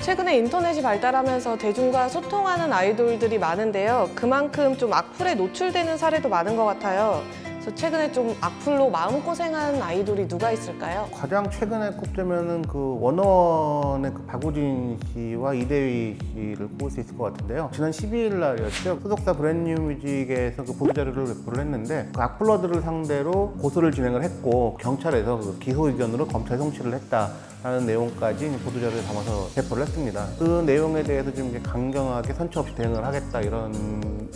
최근에 인터넷이 발달하면서 대중과 소통하는 아이돌들이 많은데요. 그만큼 좀 악플에 노출되는 사례도 많은 것 같아요. 그래서 최근에 좀 악플로 마음고생한 아이돌이 누가 있을까요? 가장 최근에 꼽자면은 그 워너원의 그 박우진 씨와 이대휘 씨를 꼽을 수 있을 것 같은데요. 지난 12일 날이었죠. 소속사 브랜뉴뮤직에서 그 보도자료를 배포를 했는데 그 악플러들을 상대로 고소를 진행을 했고 경찰에서 그 기소 의견으로 검찰 송치를 했다. 라는 내용까지 보도자료에 담아서 배포를 했습니다. 그 내용에 대해서 좀 이제 강경하게 선처 없이 대응을 하겠다 이런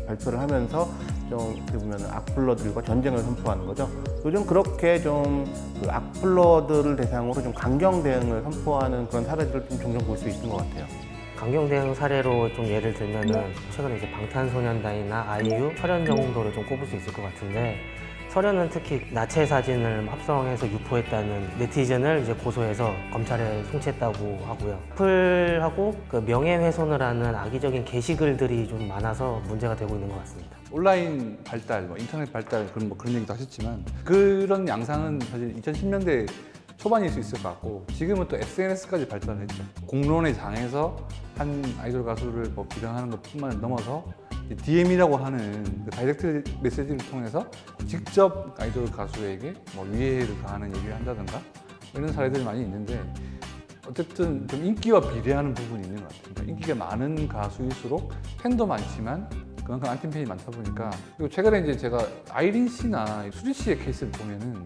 발표를 하면서 좀 어떻게 보면 악플러들과 전쟁을 선포하는 거죠. 요즘 그렇게 좀 그 악플러들을 대상으로 좀 강경 대응을 선포하는 그런 사례들을 좀 종종 볼 수 있는 것 같아요. 강경 대응 사례로 좀 예를 들면은 최근에 이제 방탄소년단이나 아이유, 설현 정도를 좀 꼽을 수 있을 것 같은데, 설현은 특히 나체 사진을 합성해서 유포했다는 네티즌을 이제 고소해서 검찰에 송치했다고 하고요. 악플하고 그 명예훼손을 하는 악의적인 게시글들이 좀 많아서 문제가 되고 있는 것 같습니다. 온라인 발달, 인터넷 발달 그런 얘기도 하셨지만 그런 양상은 사실 2010년대 초반일 수 있을 것 같고 지금은 또 SNS까지 발달을 했죠. 공론의 장에서 한 아이돌 가수를 비난하는 것뿐만 넘어서 DM이라고 하는 그 다이렉트 메시지를 통해서 직접 아이돌 가수에게 위해를 가하는 얘기를 한다든가 이런 사례들이 많이 있는데, 어쨌든 좀 인기와 비례하는 부분이 있는 것 같아요. 그러니까 인기가 많은 가수일수록 팬도 많지만 그만큼 안티팬이 많다 보니까. 그리고 최근에 이제 제가 아이린 씨나 수지 씨의 케이스를 보면은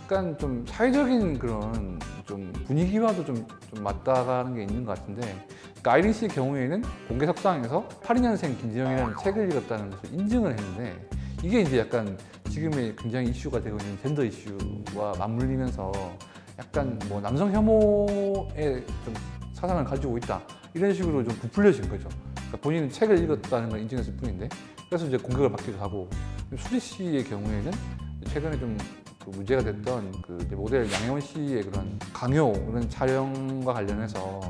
약간 좀 사회적인 그런 좀 분위기와도 좀 맞닿아가는 게 있는 것 같은데, 그러니까 아이린 씨의 경우에는 공개 석상에서 82년생 김지영이라는 책을 읽었다는 것을 인증을 했는데, 이게 이제 약간 지금의 굉장히 이슈가 되고 있는 젠더 이슈와 맞물리면서 약간 남성 혐오의 좀 사상을 가지고 있다 이런 식으로 좀 부풀려진 거죠. 그러니까 본인은 책을 읽었다는 걸 인증했을 뿐인데, 그래서 이제 공격을 받기도 하고. 수지 씨의 경우에는 최근에 좀 그 문제가 됐던 그 모델 양혜원 씨의 그런 강요 그런 촬영과 관련해서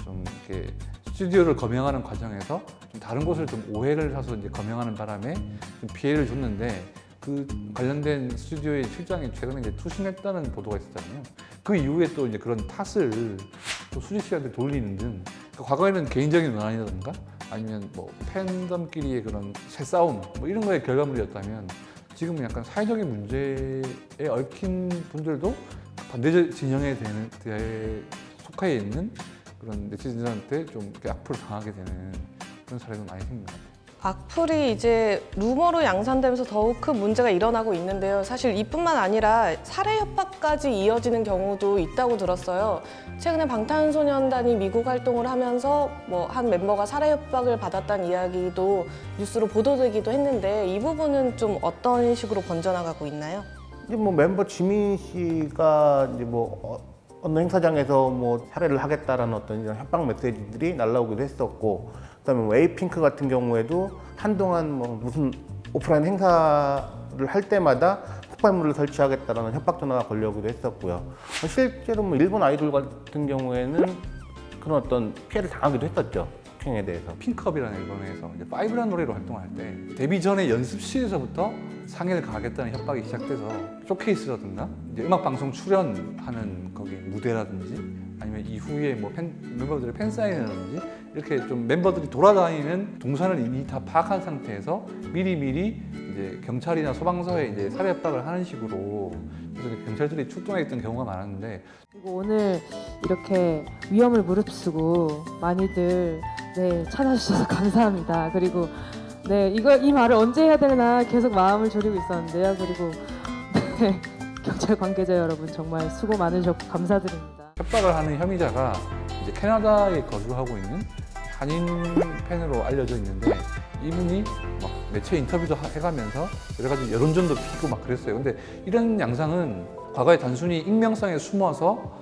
좀 이렇게 스튜디오를 검열하는 과정에서 좀 다른 곳을 좀 오해를 사서 이제 검열하는 바람에 좀 피해를 줬는데, 그 관련된 스튜디오의 실장이 최근에 이제 투신했다는 보도가 있었잖아요. 그 이후에 또 이제 그런 탓을 또 수지 씨한테 돌리는 등, 그러니까 과거에는 개인적인 논란이라든가 아니면 팬덤끼리의 그런 새싸움 이런 거의 결과물이었다면, 지금은 약간 사회적인 문제에 얽힌 분들도 반대 진영에 속해 있는 그런 네티즌들한테 좀 악플을 당하게 되는 그런 사례도 많이 생긴 것 같아요. 악플이 이제 루머로 양산되면서 더욱 큰 문제가 일어나고 있는데요. 사실 이뿐만 아니라 살해 협박까지 이어지는 경우도 있다고 들었어요. 최근에 방탄소년단이 미국 활동을 하면서 한 멤버가 살해 협박을 받았다는 이야기도 뉴스로 보도되기도 했는데, 이 부분은 좀 어떤 식으로 번져나가고 있나요? 이제 멤버 지민 씨가 이제 어느 행사장에서 살해를 하겠다라는 어떤 이런 협박 메시지들이 날라오기도 했었고, 그다음에 에이핑크 같은 경우에도 한동안 무슨 오프라인 행사를 할 때마다 폭발물을 설치하겠다라는 협박 전화가 걸려오기도 했었고요. 실제로 일본 아이돌 같은 경우에는 그런 어떤 피해를 당하기도 했었죠. 폭행에 대해서. 핑크업이라는 앨범에서 이제 5라는 노래로 활동할 때 데뷔 전에 연습실에서부터 상해를 가하겠다는 협박이 시작돼서 쇼케이스라든가 이제 음악 방송 출연하는 거기 무대라든지 아니면 이후에 멤버들의 팬사인회라든지 이렇게 좀 멤버들이 돌아다니는 동선을 이미 다 파악한 상태에서 미리미리 이제 경찰이나 소방서에 이제 살해 협박을 하는 식으로 그래서 경찰들이 출동했던 경우가 많았는데, 그리고 오늘 이렇게 위험을 무릅쓰고 많이들 찾아주셔서 감사합니다. 그리고 이 말을 언제 해야 되나 계속 마음을 졸이고 있었는데요. 그리고 경찰 관계자 여러분 정말 수고 많으셨고 감사드립니다. 협박을 하는 혐의자가 이제 캐나다에 거주하고 있는 한인 팬으로 알려져 있는데, 이분이 매체 인터뷰도 해가면서 여러 가지 여론전도 피고 그랬어요. 근데 이런 양상은 과거에 단순히 익명성에 숨어서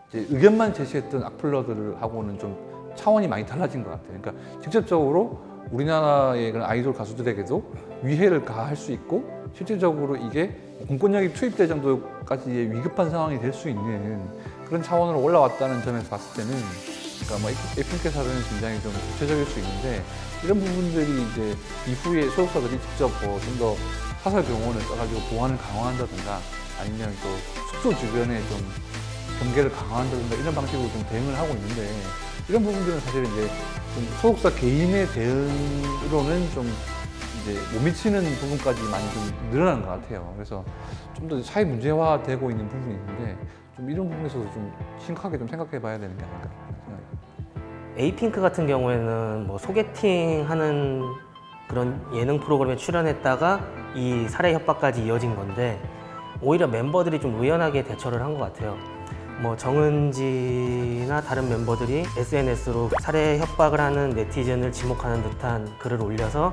이제 의견만 제시했던 악플러들하고는 좀 차원이 많이 달라진 것 같아요. 그러니까 직접적으로 우리나라의 그런 아이돌 가수들에게도 위해를 가할 수 있고, 실질적으로 이게 공권력이 투입될 정도까지의 위급한 상황이 될 수 있는 그런 차원으로 올라왔다는 점에서 봤을 때는, 그러니까 에이핑크의 사례는 굉장히 좀 구체적일 수 있는데, 이런 부분들이 이제 이후에 소속사들이 직접 좀 더 사설 병원을 써가지고 보안을 강화한다든가 아니면 또 숙소 주변에 좀 경계를 강화한다든가 이런 방식으로 좀 대응을 하고 있는데, 이런 부분들은 사실 이제 좀 소속사 개인의 대응으로는 좀 이제 못 미치는 부분까지 많이 좀 늘어나는 것 같아요. 그래서 좀 더 사회 문제화되고 있는 부분이 있는데 좀 이런 부분에서도 좀 심각하게 좀 생각해봐야 되는 게 아닐까 생각합니다. 에이핑크 같은 경우에는 뭐 소개팅하는 그런 예능 프로그램에 출연했다가 이 살해 협박까지 이어진 건데 오히려 멤버들이 좀 의연하게 대처를 한 것 같아요. 뭐 정은지나 다른 멤버들이 SNS로 살해 협박을 하는 네티즌을 지목하는 듯한 글을 올려서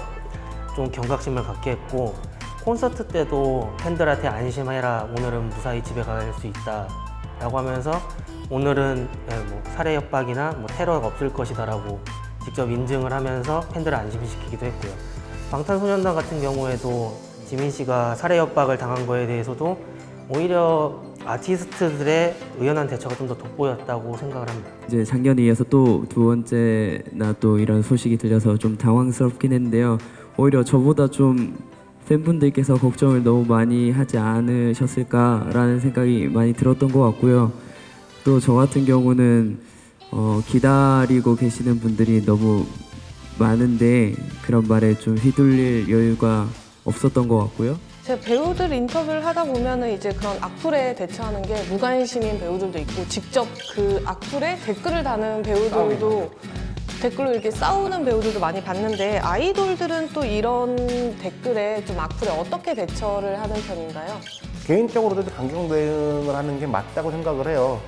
좀 경각심을 갖게 했고, 콘서트 때도 팬들한테 안심해라, 오늘은 무사히 집에 갈 수 있다 라고 하면서 오늘은 뭐 살해 협박이나 뭐 테러가 없을 것이다 라고 직접 인증을 하면서 팬들을 안심시키기도 했고요. 방탄소년단 같은 경우에도 지민 씨가 살해 협박을 당한 거에 대해서도 오히려 아티스트들의 의연한 대처가 좀 더 돋보였다고 생각을 합니다. 이제 작년에 이어서 또 두 번째나 또 이런 소식이 들려서 좀 당황스럽긴 했는데요. 오히려 저보다 좀 팬분들께서 걱정을 너무 많이 하지 않으셨을까라는 생각이 많이 들었던 것 같고요. 또 저 같은 경우는 기다리고 계시는 분들이 너무 많은데 그런 말에 좀 휘둘릴 여유가 없었던 것 같고요. 제가 배우들 인터뷰를 하다 보면은 이제 그런 악플에 대처하는 게 무관심인 배우들도 있고 직접 그 악플에 댓글을 다는 배우들도 댓글로 이렇게 싸우는 배우들도 많이 봤는데 아이돌들은 또 이런 댓글에 좀 악플에 어떻게 대처를 하는 편인가요? 개인적으로도 강경 대응을 하는 게 맞다고 생각을 해요.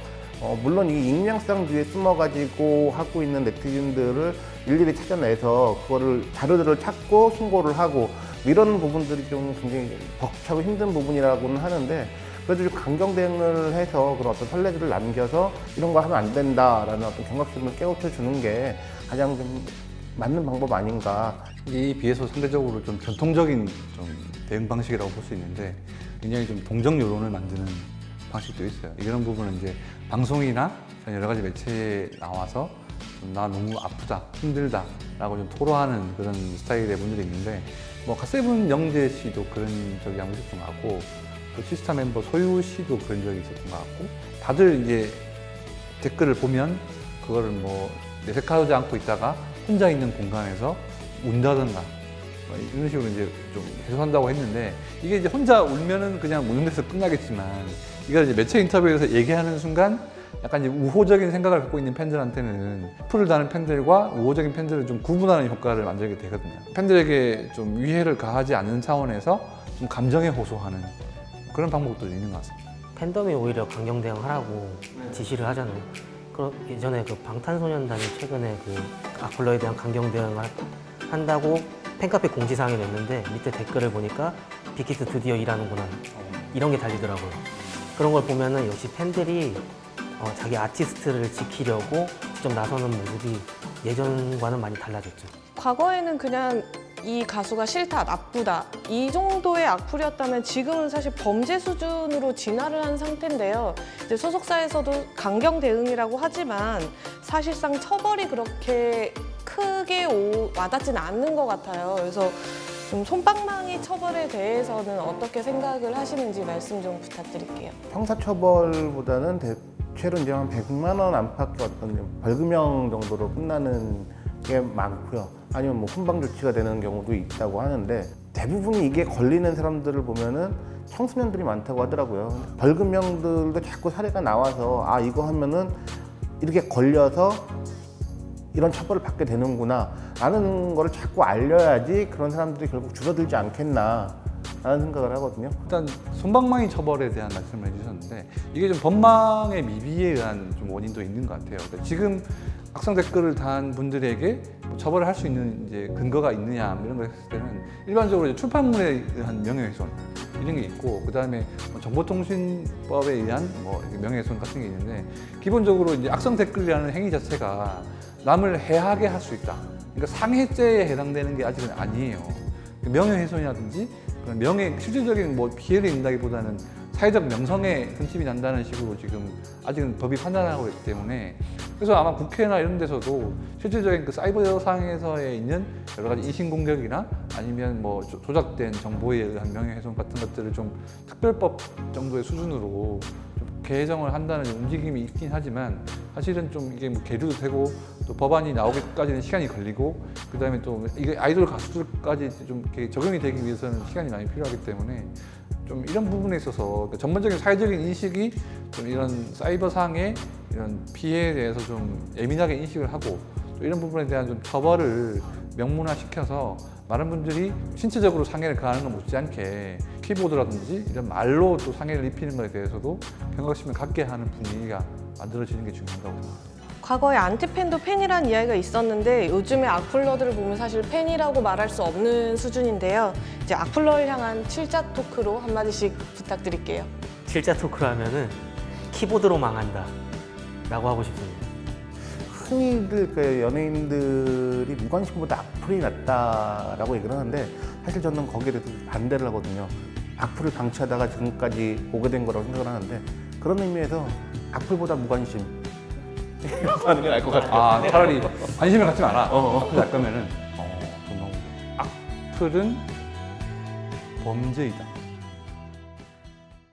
물론 이 익명성 뒤에 숨어가지고 하고 있는 네티즌들을 일일이 찾아내서 그거를 자료들을 찾고 신고를 하고 이런 부분들이 좀 굉장히 벅차고 힘든 부분이라고는 하는데 그래도 좀 강경 대응을 해서 그런 어떤 선례들을 남겨서 이런 거 하면 안 된다라는 어떤 경각심을 깨우쳐 주는 게 가장 좀 맞는 방법 아닌가. 이에 비해서 상대적으로 좀 전통적인 좀 대응 방식이라고 볼 수 있는데 굉장히 좀 동정 여론을 만드는 방식도 있어요. 이런 부분은 이제 방송이나 여러 가지 매체에 나와서 나 너무 아프다, 힘들다 라고 좀 토로하는 그런 스타일의 분들이 있는데 뭐 갓세븐 영재 씨도 그런 적이 한 번 있었던 것 같고 또 시스타 멤버 소유 씨도 그런 적이 있었던 것 같고 다들 이제 댓글을 보면 그거를 뭐 내색하지 않고 있다가 혼자 있는 공간에서 운다든가 이런 식으로 이제 좀 해소한다고 했는데 이게 이제 혼자 울면은 그냥 우는 데서 끝나겠지만 이걸 이제 매체 인터뷰에서 얘기하는 순간 약간 이제 우호적인 생각을 갖고 있는 팬들한테는 풀을 다는 팬들과 우호적인 팬들을 좀 구분하는 효과를 만들게 되거든요. 팬들에게 좀 위해를 가하지 않는 차원에서 좀 감정에 호소하는 그런 방법도 있는 것 같습니다. 팬덤이 오히려 강경 대응하라고 지시를 하잖아요. 예전에 그 방탄소년단이 최근에 그 악플러에 대한 강경 대응을 한다고 팬카페 공지사항이 냈는데 밑에 댓글을 보니까 빅히트 드디어 일하는구나 이런 게 달리더라고요. 그런 걸 보면은 역시 팬들이 자기 아티스트를 지키려고 직접 나서는 모습이 예전과는 많이 달라졌죠. 과거에는 그냥 이 가수가 싫다, 나쁘다 이 정도의 악플이었다면 지금은 사실 범죄 수준으로 진화를 한 상태인데요. 이제 소속사에서도 강경 대응이라고 하지만 사실상 처벌이 그렇게 크게 와닿지는 않는 것 같아요. 그래서 좀 솜방망이 처벌에 대해서는 어떻게 생각을 하시는지 말씀 좀 부탁드릴게요. 형사처벌보다는 대체로 이제 한 100만 원 안팎의 어떤 벌금형 정도로 끝나는 게 많고요. 아니면 뭐 훈방 조치가 되는 경우도 있다고 하는데 대부분이 이게 걸리는 사람들을 보면은 청소년들이 많다고 하더라고요. 벌금형들도 자꾸 사례가 나와서 아 이거 하면은 이렇게 걸려서 이런 처벌을 받게 되는구나 라는 거를 자꾸 알려야지 그런 사람들이 결국 줄어들지 않겠나 라는 생각을 하거든요. 일단 솜방망이 처벌에 대한 말씀을 해주셨는데 이게 좀 법망의 미비에 의한 좀 원인도 있는 것 같아요. 그러니까 지금 악성 댓글을 단 분들에게 처벌을 할 수 있는 이제 근거가 있느냐 이런 걸 했을 때는 일반적으로 이제 출판물에 의한 명예훼손 이런 게 있고 그 다음에 정보통신법에 의한 뭐 명예훼손 같은 게 있는데 기본적으로 이제 악성 댓글이라는 행위 자체가 남을 해하게 할 수 있다. 그러니까 상해죄에 해당되는 게 아직은 아니에요. 명예훼손이라든지 그런 실질적인 뭐 피해를 입는다기보다는 사회적 명성에 흠집이 난다는 식으로 지금 아직은 법이 판단하고 있기 때문에 그래서 아마 국회나 이런 데서도 실질적인 그 사이버상에서에 있는 여러 가지 인신공격이나 아니면 뭐 조작된 정보에 의한 명예훼손 같은 것들을 좀 특별법 정도의 수준으로 좀 개정을 한다는 움직임이 있긴 하지만 사실은 좀 이게 뭐 계류도 되고 또 법안이 나오기까지는 시간이 걸리고 그다음에 또 이게 아이돌 가수들까지 좀 이렇게 적용이 되기 위해서는 시간이 많이 필요하기 때문에 좀 이런 부분에 있어서 그러니까 전반적인 사회적인 인식이 좀 이런 사이버상의 이런 피해에 대해서 좀 예민하게 인식을 하고 또 이런 부분에 대한 좀 처벌을 명문화시켜서 많은 분들이 신체적으로 상해를 가하는 것 못지않게 키보드라든지 이런 말로 또 상해를 입히는 것에 대해서도 경각심을 갖게 하는 분위기가 만들어지는 게 중요하다고 생각합니다. 과거에 안티팬도 팬이란 이야기가 있었는데 요즘에 악플러들을 보면 사실 팬이라고 말할 수 없는 수준인데요. 이제 악플러를 향한 칠자 토크로 한마디씩 부탁드릴게요. 실자 토크를 하면은 키보드로 망한다 라고 하고 싶습니다. 흔히들 그 연예인들이 무관심보다 악플이 낫다라고 얘기를 하는데 사실 저는 거기에 대해서 반대를 하거든요. 악플을 방치하다가 지금까지 오게 된 거라고 생각을 하는데 그런 의미에서 악플보다 무관심 이라고 하는 게 나을 것 같아요. 아, 차라리 관심을 갖지 마라. 악플 날 거면은 악플은 범죄이다.